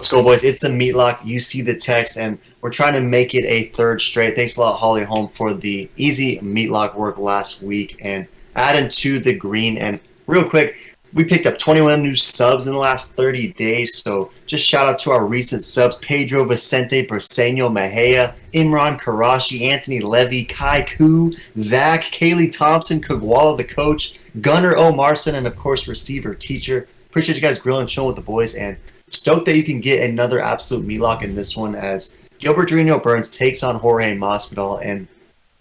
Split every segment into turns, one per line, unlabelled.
Let's go, boys. It's the Meatlock. You see the text, and we're trying to make it a third straight. Thanks a lot, Holly Holm, for the easy Meatlock work last week and adding to the green. And real quick, we picked up 21 new subs in the last 30 days. So just shout out to our recent subs: Pedro Vicente Briseño Mejia, Imran Karashi, Anthony Levy, Kai Ku, Zach, Kaylee Thompson, Kugwala the coach, Gunnar O'Marson, and of course, receiver teacher. Appreciate you guys grilling and chilling with the boys, and stoked that you can get another absolute meatlock in this one as Gilbert Burns takes on Jorge Masvidal, and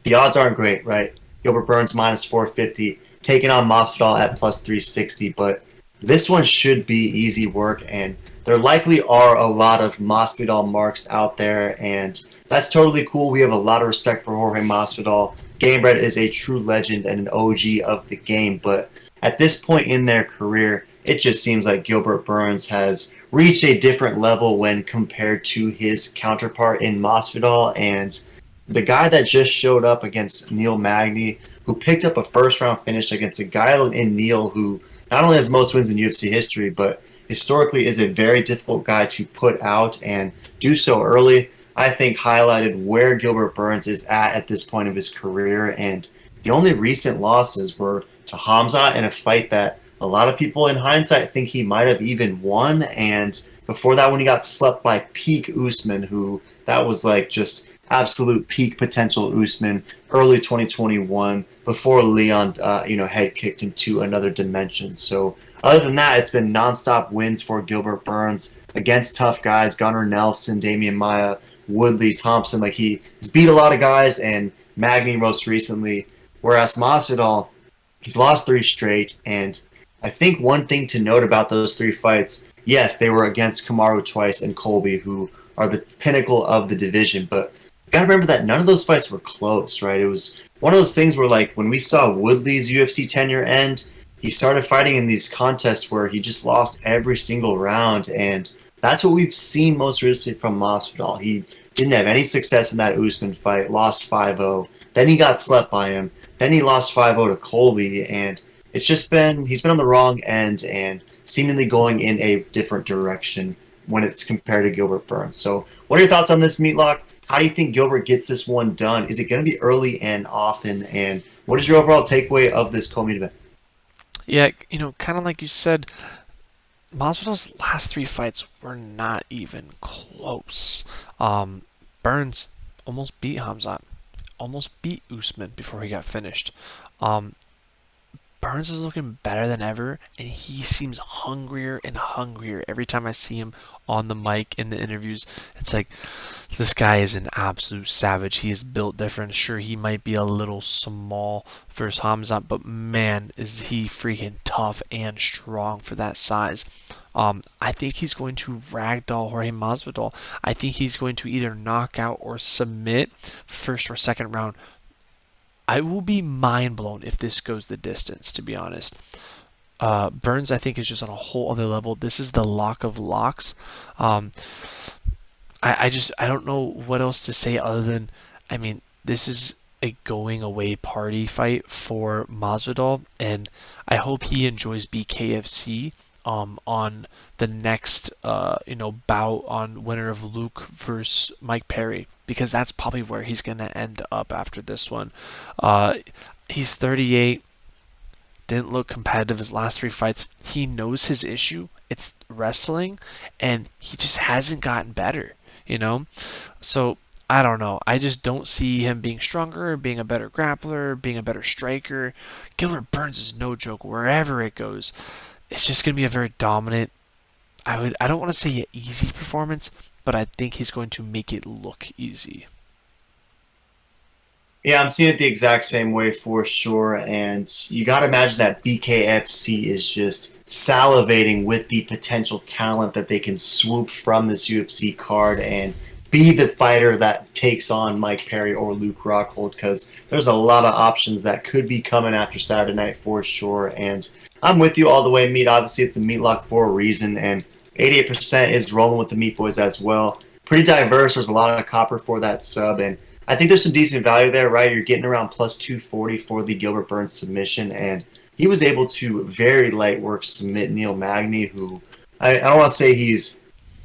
the odds aren't great, right? Gilbert Burns minus 450, taking on Masvidal at plus 360, but this one should be easy work, and there likely are a lot of Masvidal marks out there, and that's totally cool. We have a lot of respect for Jorge Masvidal. Gamebred is a true legend and an OG of the game, but at this point in their career, it just seems like Gilbert Burns has reached a different level when compared to his counterpart in Masvidal. And the guy that just showed up against Neil Magny, who picked up a first-round finish against a guy in Neil who not only has most wins in UFC history, but historically is a very difficult guy to put out and do so early, I think highlighted where Gilbert Burns is at this point of his career. And the only recent losses were to Hamza in a fight that a lot of people in hindsight think he might have even won, and before that when he got slept by peak Usman, who that was like just absolute peak potential Usman, early 2021, before Leon head kicked him to another dimension. So other than that, it's been nonstop wins for Gilbert Burns against tough guys: Gunnar Nelson, Damian Maia, Woodley, Thompson. Like, he has beat a lot of guys, and Magny most recently, whereas Masvidal, he's lost 3 straight. And I think one thing to note about those 3 fights, yes, they were against Kamaru twice and Colby, who are the pinnacle of the division, but you gotta remember that none of those fights were close, right? It was one of those things where, like, when we saw Woodley's UFC tenure end, he started fighting in these contests where he just lost every single round, and that's what we've seen most recently from Masvidal. He didn't have any success in that Usman fight, lost 5-0, then he got slept by him, then he lost 5-0 to Colby, and it's just been, he's been on the wrong end and seemingly going in a different direction when it's compared to Gilbert Burns. So what are your thoughts on this meatlock? How do you think Gilbert gets this one done? Is it going to be early and often? And what is your overall takeaway of this co-main event?
Yeah, kind of like you said, Masvidal's last 3 fights were not even close. Burns almost beat Hamzat, almost beat Usman before he got finished. Burns is looking better than ever, and he seems hungrier and hungrier every time I see him on the mic in the interviews. It's like, this guy is an absolute savage. He is built different. Sure, he might be a little small versus Hamzat, but man, is he freaking tough and strong for that size. I think he's going to ragdoll Jorge Masvidal. I think he's going to either knock out or submit first or second round. I will be mind blown if this goes the distance, to be honest. Burns, I think, is just on a whole other level. This is the lock of locks. I don't know what else to say other than, this is a going away party fight for Masvidal, and I hope he enjoys BKFC on the next bout on winner of Luke versus Mike Perry, because that's probably where he's going to end up after this one. He's 38, didn't look competitive his last 3 fights. He knows his issue, it's wrestling, and he just hasn't gotten better, So I don't know. I just don't see him being stronger, being a better grappler, being a better striker. Gilbert Burns is no joke wherever it goes. It's just going to be a very dominant, I don't want to say an easy performance, but I think he's going to make it look easy.
Yeah, I'm seeing it the exact same way for sure. And you got to imagine that BKFC is just salivating with the potential talent that they can swoop from this UFC card and be the fighter that takes on Mike Perry or Luke Rockhold, because there's a lot of options that could be coming after Saturday night for sure. And I'm with you all the way, Meat. Obviously, it's a meatlock for a reason, and 88% is rolling with the Meat Boys as well. Pretty diverse. There's a lot of copper for that sub, and I think there's some decent value there, right? You're getting around plus 240 for the Gilbert Burns submission, and he was able to very light work submit Neil Magny, who I don't want to say he's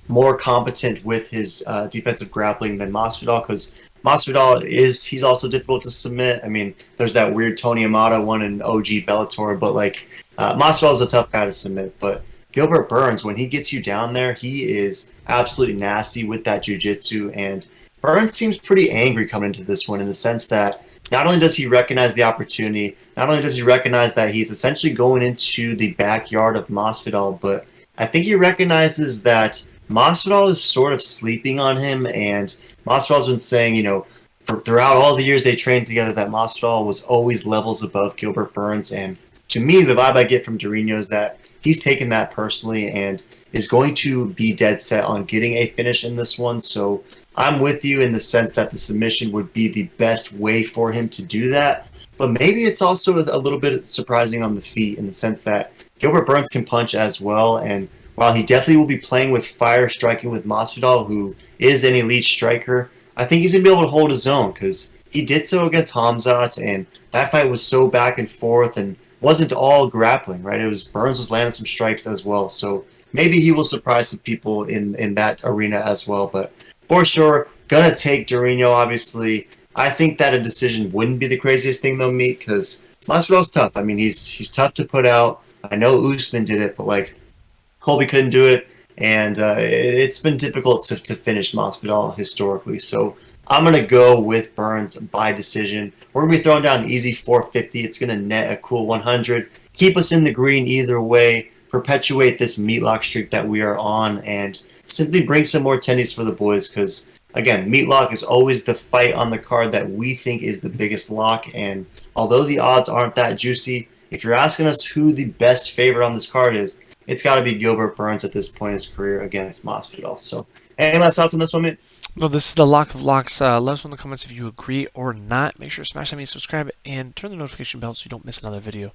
more competent with his defensive grappling than Masvidal, because Masvidal he's also difficult to submit. I mean, there's that weird Tony Amata one in OG Bellator, but like Masvidal is a tough guy to submit. But Gilbert Burns, when he gets you down there, he is absolutely nasty with that jiu-jitsu, and Burns seems pretty angry coming into this one in the sense that not only does he recognize the opportunity, not only does he recognize that he's essentially going into the backyard of Masvidal, but I think he recognizes that Masvidal is sort of sleeping on him, and Masvidal's been saying, throughout all the years they trained together, that Masvidal was always levels above Gilbert Burns. And to me, the vibe I get from Durinho is that he's taken that personally and is going to be dead set on getting a finish in this one. So I'm with you in the sense that the submission would be the best way for him to do that. But maybe it's also a little bit surprising on the feet in the sense that Gilbert Burns can punch as well. And while he definitely will be playing with fire striking with Masvidal, who is an elite striker, I think he's going to be able to hold his own because he did so against Hamzat, and that fight was so back and forth and wasn't all grappling, right? It was Burns was landing some strikes as well. So maybe he will surprise some people in that arena as well. But for sure, gonna take Durinho, obviously. I think that a decision wouldn't be the craziest thing they'll meet because Masvidal's tough. I mean, he's tough to put out. I know Usman did it, but like Colby couldn't do it, and it's been difficult to finish Masvidal historically. So I'm gonna go with Burns by decision. We're gonna be throwing down an easy 450. It's gonna net a cool 100. Keep us in the green either way. Perpetuate this meatlock streak that we are on, and simply bring some more tendies for the boys. Because again, meatlock is always the fight on the card that we think is the biggest lock. And although the odds aren't that juicy, if you're asking us who the best favorite on this card is, it's got to be Gilbert Burns at this point in his career against Masvidal. So, any last thoughts on this one, mate?
No, this is the lock of locks. Let us know in the comments if you agree or not. Make sure to smash that subscribe and turn the notification bell so you don't miss another video.